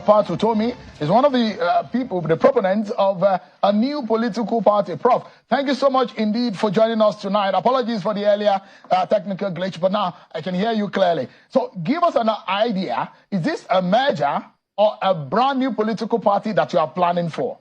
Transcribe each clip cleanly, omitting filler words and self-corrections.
Part Utomi is one of the people, the proponents of a new political party. Prof, thank you so much indeed for joining us tonight. Apologies for the earlier technical glitch, but now I can hear you clearly. So give us an idea. Is this a merger or a brand new political party that you are planning for?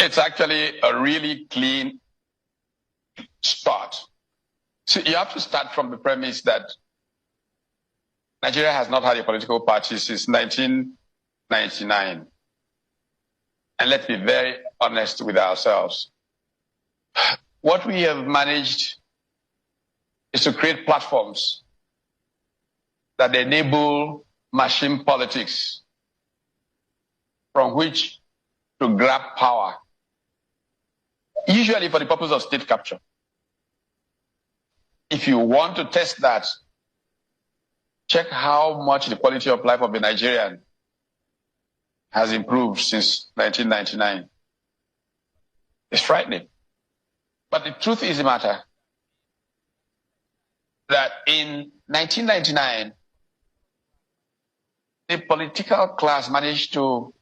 It's actually a really clean start. So you have to start from the premise that Nigeria has not had a political party since 1999. And let's be very honest with ourselves. What we have managed is to create platforms that enable machine politics from which to grab power, usually for the purpose of state capture. If you want to test that, check how much the quality of life of a Nigerian has improved since 1999. It's frightening. But the truth is the matter that in 1999, the political class managed to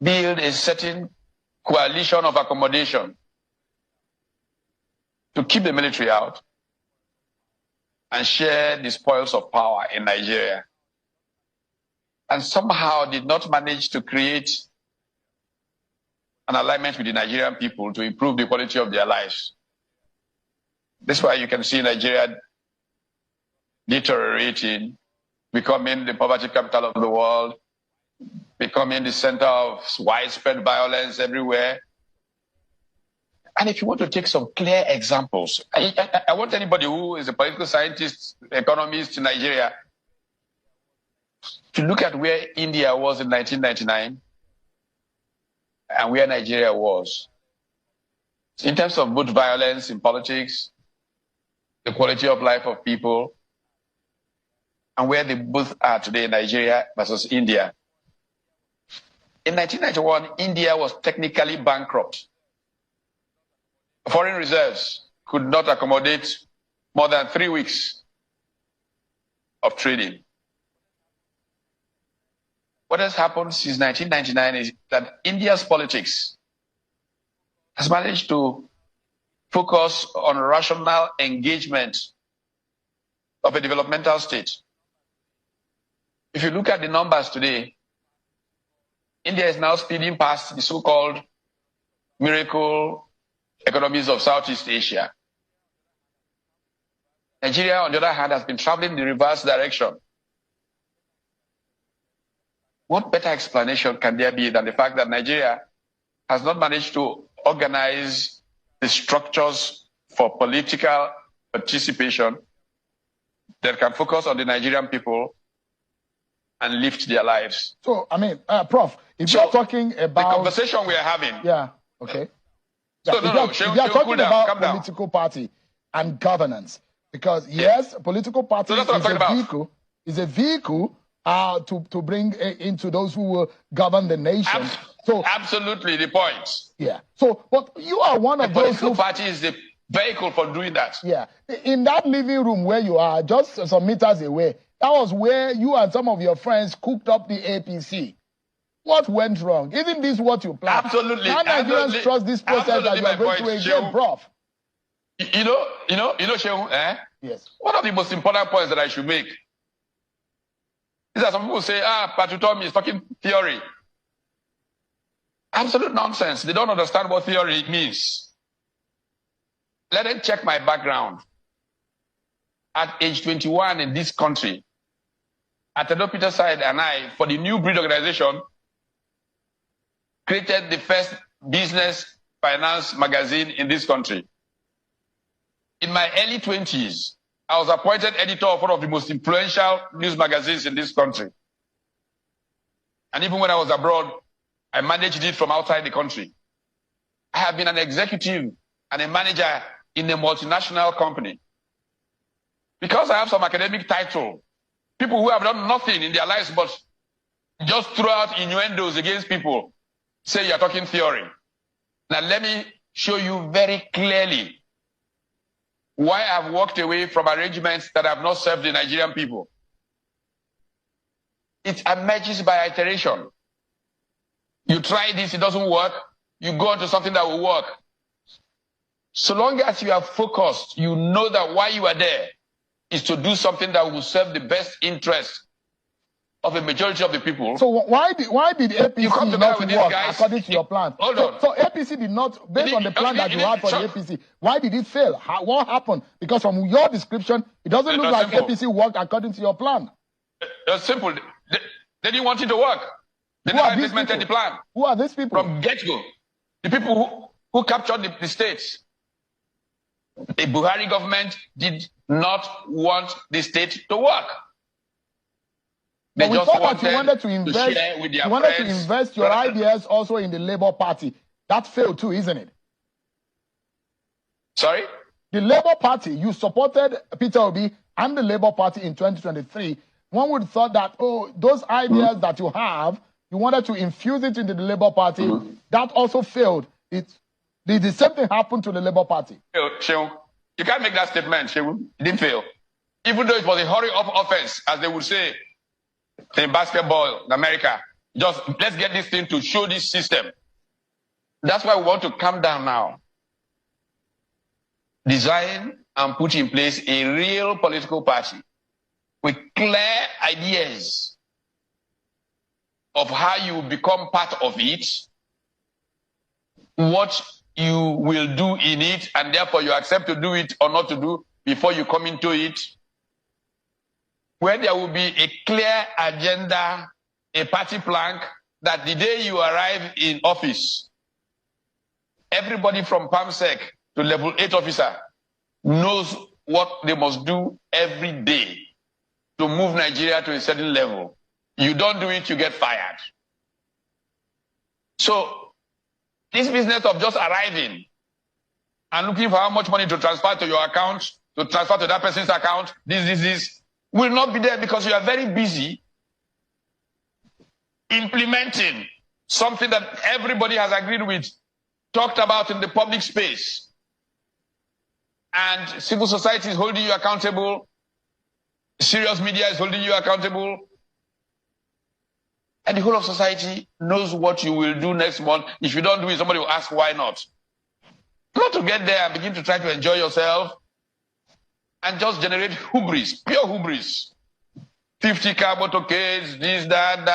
build a certain coalition of accommodation to keep the military out and share the spoils of power in Nigeria, and somehow did not manage to create an alignment with the Nigerian people to improve the quality of their lives. That's why you can see Nigeria deteriorating, becoming the poverty capital of the world, becoming the center of widespread violence everywhere. And if you want to take some clear examples, I want anybody who is a political scientist, economist in Nigeria to look at where India was in 1999 and where Nigeria was. In terms of both violence in politics, the quality of life of people, and where they both are today, Nigeria versus India. In 1991, India was technically bankrupt. Foreign reserves could not accommodate more than 3 weeks of trading. What has happened since 1999 is that India's politics has managed to focus on rational engagement of a developmental state. If you look at the numbers today, India is now speeding past the so-called miracle economies of Southeast Asia. Nigeria, on the other hand, has been traveling in the reverse direction. What better explanation can there be than the fact that Nigeria has not managed to organize the structures for political participation that can focus on the Nigerian people and lift their lives? So, I mean, Prof, if you're talking about... the conversation we are having... Yeah, okay. So, yeah, if you're talking about political party and governance, because yes, a political party is a vehicle to bring into those who will govern the nation. Absolutely the point. Yeah. So, but you are one of those political party is the vehicle for doing that. Yeah. In that living room where you are, just some meters away, that was where you and some of your friends cooked up the APC. What went wrong? Isn't this what you planned? Absolutely. How Nigerians trust this process that you are going to engage, Prof? You know, Shehu, Yes. One of the most important points that I should make is that some people say, Patutomi is talking theory. Absolute nonsense. They don't understand what theory means. Let them check my background. At age 21 in this country, Atedo Peterside and I, for the New Breed organization, created the first business finance magazine in this country. In my early 20s, I was appointed editor of one of the most influential news magazines in this country. And even when I was abroad, I managed it from outside the country. I have been an executive and a manager in a multinational company. Because I have some academic title, people who have done nothing in their lives but just throw out innuendos against people, say you're talking theory. Now let me show you very clearly why I've walked away from arrangements that have not served the Nigerian people. it emerges by iteration. You try this, it doesn't work. You go on to something that will work. So long as you are focused, you know that why you are there is to do something that will serve the best interest of a majority of the people. So why did APC not work according to your plan? Hold on. So APC did not, based on the plan that you had for the APC, why did it fail? What happened? Because from your description, it doesn't look like APC worked according to your plan. It's simple. They didn't want it to work. They never implemented the plan. Who are these people? From get-go. The people who captured the states. The Buhari government did not want the state to work. They just wanted to invest, share with their you wanted to invest your ideas also in the Labour Party. That failed too, isn't it? Sorry? The Labour Party, you supported Peter Obi and the Labour Party in 2023. One would have thought that, oh, those ideas that you have, you wanted to infuse it into the Labour Party. That also failed. The same thing happened to the Labour Party. Shehu, you can't make that statement, Shehu. It didn't fail. Even though it was a hurry-up offense, as they would say in basketball in America. Just let's get this thing to show this system. That's why we want to calm down now. Design and put in place a real political party with clear ideas of how you become part of it, what you will do in it, and therefore you accept to do it or not to do before you come into it, where there will be a clear agenda, a party plank, that the day you arrive in office, everybody from PAMSEC to level 8 officer knows what they must do every day to move Nigeria to a certain level. You don't do it, you get fired. So this business of just arriving and looking for how much money to transfer to your account, to transfer to that person's account, this, will not be there because you are very busy implementing something that everybody has agreed with, talked about in the public space. And civil society is holding you accountable. Serious media is holding you accountable. And the whole of society knows what you will do next month. If you don't do it, somebody will ask why not. Not to get there and begin to try to enjoy yourself and just generate hubris, pure hubris. 50 car motorcades, this, that.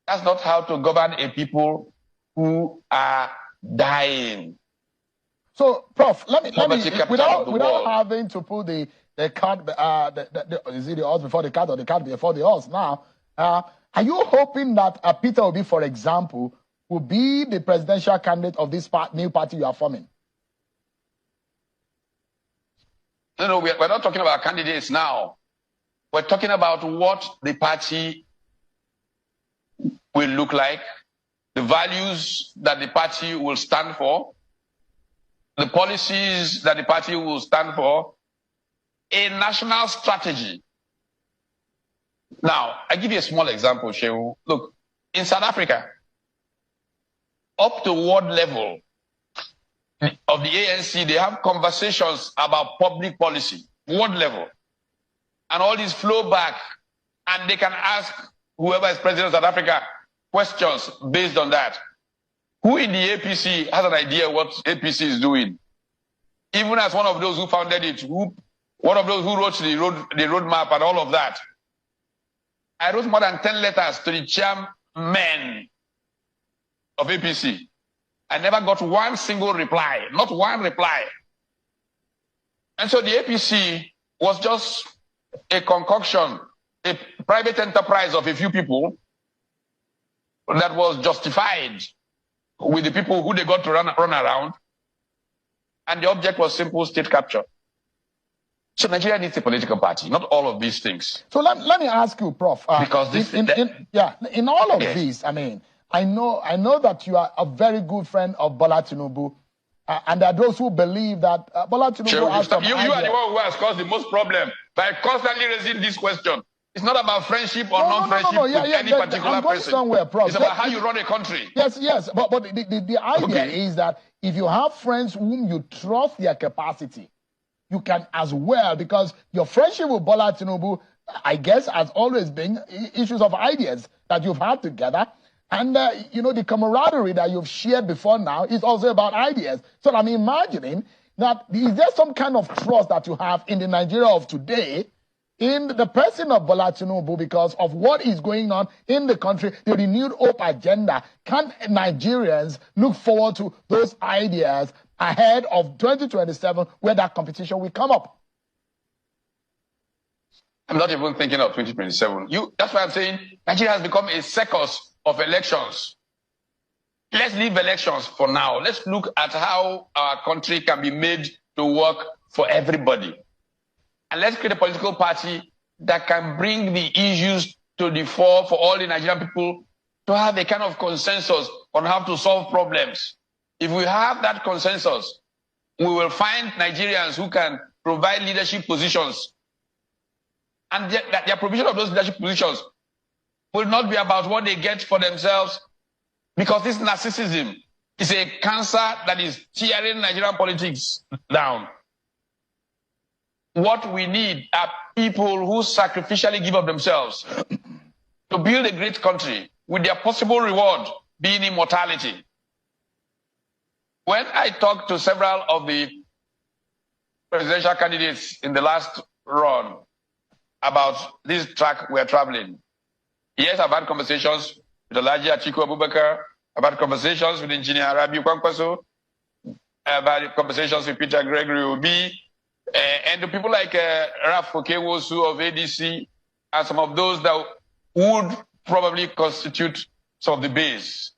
That's not how to govern a people who are dying. So, Prof, let me without having to put the cart, is it the horse before the cart or the cart before the horse now, are you hoping that Peter Obi, for example, will be the presidential candidate of this new party you are forming? No, we're not talking about candidates now. We're talking about what the party will look like, the values that the party will stand for, the policies that the party will stand for, a national strategy. Now, I give you a small example, Shehu. Look, in South Africa, up to ward level of the ANC, they have conversations about public policy, ward level. And all these flow back, and they can ask whoever is president of South Africa questions based on that. Who in the APC has an idea what APC is doing? Even as one of those who founded it, one of those who wrote the roadmap and all of that. I wrote more than 10 letters to the chairman of APC. I never got one single reply, not one reply. And so the APC was just a concoction, a private enterprise of a few people that was justified with the people who they got to run around. And the object was simple state capture. So Nigeria needs a political party, not all of these things. So let me ask you, Prof. Because this, in all of this, I mean, I know that you are a very good friend of Bola Tinubu, and there are those who believe that Bola Tinubu has some you are the one who has caused the most problem by constantly raising this question. It's not about friendship or non-friendship with any particular person. Somewhere, Prof. It's about how you run a country. Yes. But the idea is that if you have friends whom you trust their capacity, you can as well, because your friendship with Bola Tinubu I guess, has always been issues of ideas that you've had together. And, the camaraderie that you've shared before now is also about ideas. So I'm imagining that is there some kind of trust that you have in the Nigeria of today in the person of Bola Tinubu because of what is going on in the country, the renewed hope agenda? Can Nigerians look forward to those ideas ahead of 2027 where that competition will come up? I'm not even thinking of 2027. That's why I'm saying Nigeria has become a circus of elections. Let's leave elections for now. Let's look at how our country can be made to work for everybody. And let's create a political party that can bring the issues to the fore for all the Nigerian people to have a kind of consensus on how to solve problems. If we have that consensus, we will find Nigerians who can provide leadership positions. And their provision of those leadership positions will not be about what they get for themselves, because this narcissism is a cancer that is tearing Nigerian politics down. What we need are people who sacrificially give of themselves to build a great country with their possible reward being immortality. When I talked to several of the presidential candidates in the last run about this track we're traveling, yes, I've had conversations with Alhaji Atiku Abubakar, I've had conversations with Engineer Rabiu Kwankwaso, I've had conversations with Peter Gregory Obi, and the people like Raf Okewosu of ADC, and some of those that would probably constitute some of the base.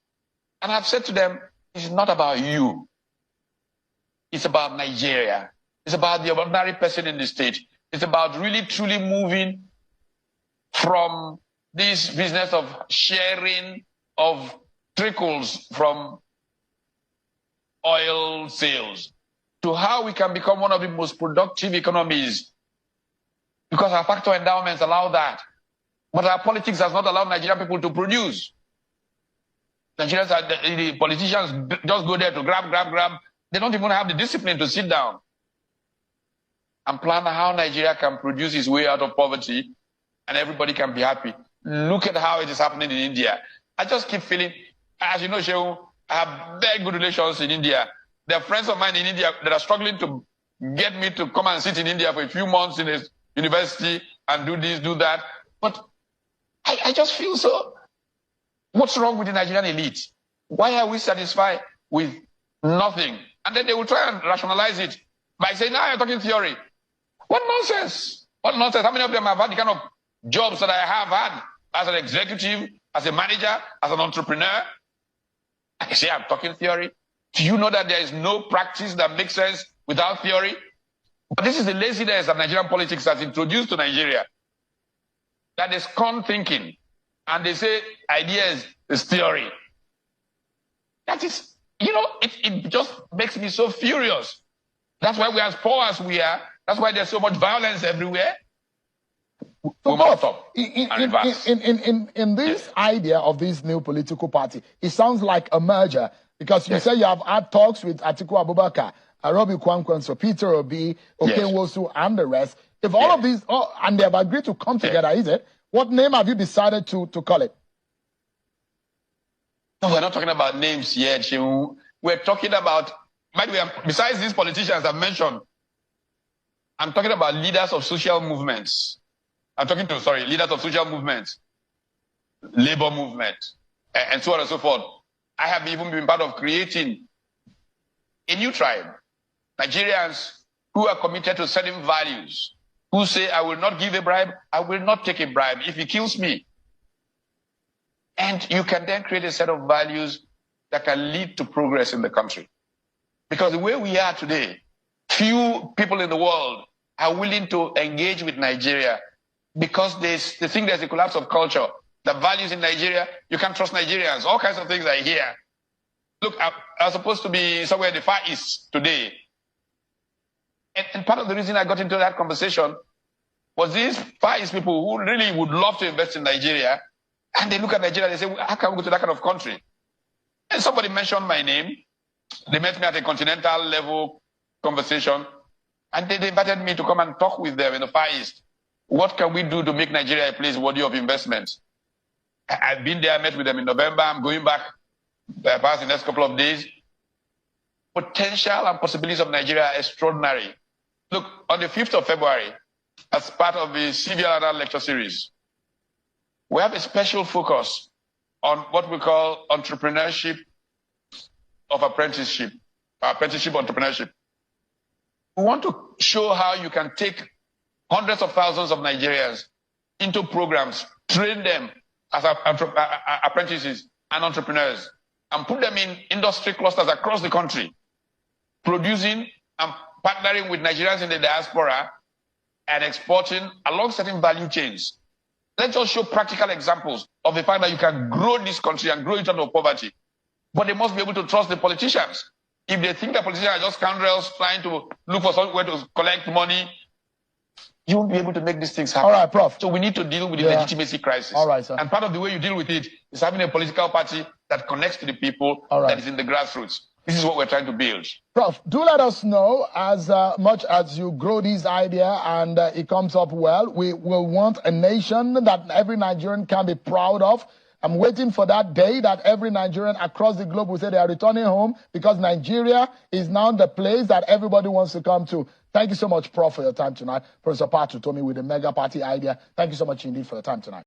And I've said to them, it's not about you. It's about Nigeria. It's about the ordinary person in the state. It's about really, truly moving from this business of sharing of trickles from oil sales to how we can become one of the most productive economies, because our factor endowments allow that. But our politics has not allowed Nigerian people to produce. Nigerians, the politicians just go there to grab. They don't even have the discipline to sit down and plan how Nigeria can produce its way out of poverty and everybody can be happy. Look at how it is happening in India. I just keep feeling, as you know, Shehu, I have very good relations in India. There are friends of mine in India that are struggling to get me to come and sit in India for a few months in a university and do this, do that. But I just feel so. What's wrong with the Nigerian elite? Why are we satisfied with nothing? And then they will try and rationalize it by saying, now you're talking theory. What nonsense? What nonsense? How many of them have had the kind of jobs that I have had as an executive, as a manager, as an entrepreneur? I say I'm talking theory. Do you know that there is no practice that makes sense without theory? But this is the laziness that Nigerian politics has introduced to Nigeria. That is con thinking. And they say ideas is theory. That is, it just makes me so furious. That's why we're as poor as we are. That's why there's so much violence everywhere. So both, in this idea of this new political party, it sounds like a merger, because you say you have had talks with Atiku Abubakar, Robi Kwankwaso, Peter Obi, Okenwosu, and the rest. If all of these, and they have agreed to come together, is it? What name have you decided to call it? No, we're not talking about names yet. We're talking about, by the way, besides these politicians I've mentioned, I'm talking about leaders of social movements. Leaders of social movements, labor movement, and so on and so forth. I have even been part of creating a new tribe. Nigerians who are committed to certain values, who say, I will not give a bribe, I will not take a bribe if he kills me. And you can then create a set of values that can lead to progress in the country. Because the way we are today, few people in the world are willing to engage with Nigeria because they think there's a collapse of culture. The values in Nigeria, you can't trust Nigerians, all kinds of things I hear. Look, I was supposed to be somewhere in the Far East today. And part of the reason I got into that conversation was these Far East people who really would love to invest in Nigeria, and they look at Nigeria and they say, well, how can we go to that kind of country? And somebody mentioned my name. They met me at a continental level conversation, and they invited me to come and talk with them in the Far East. What can we do to make Nigeria a place worthy of investment? I've been there, I met with them in November. I'm going back perhaps the next couple of days. Potential and possibilities of Nigeria are extraordinary. Look, on the 5th of February, as part of the CVL lecture series, we have a special focus on what we call entrepreneurship of apprenticeship entrepreneurship. We want to show how you can take hundreds of thousands of Nigerians into programs, train them as apprentices and entrepreneurs, and put them in industry clusters across the country, producing and partnering with Nigerians in the diaspora and exporting along certain value chains. Let's just show practical examples of the fact that you can grow this country and grow it out of poverty. But they must be able to trust the politicians. If they think the politicians are just scoundrels trying to look for somewhere to collect money, you won't be able to make these things happen. All right, Prof. So we need to deal with the legitimacy crisis. All right, sir. And part of the way you deal with it is having a political party that connects to the people, that is in the grassroots. This is what we're trying to build. Prof, do let us know as much as you grow this idea and it comes up well. We will want a nation that every Nigerian can be proud of. I'm waiting for that day that every Nigerian across the globe will say they are returning home because Nigeria is now the place that everybody wants to come to. Thank you so much, Prof, for your time tonight. Professor Pat Utomi with the mega party idea. Thank you so much indeed for your time tonight.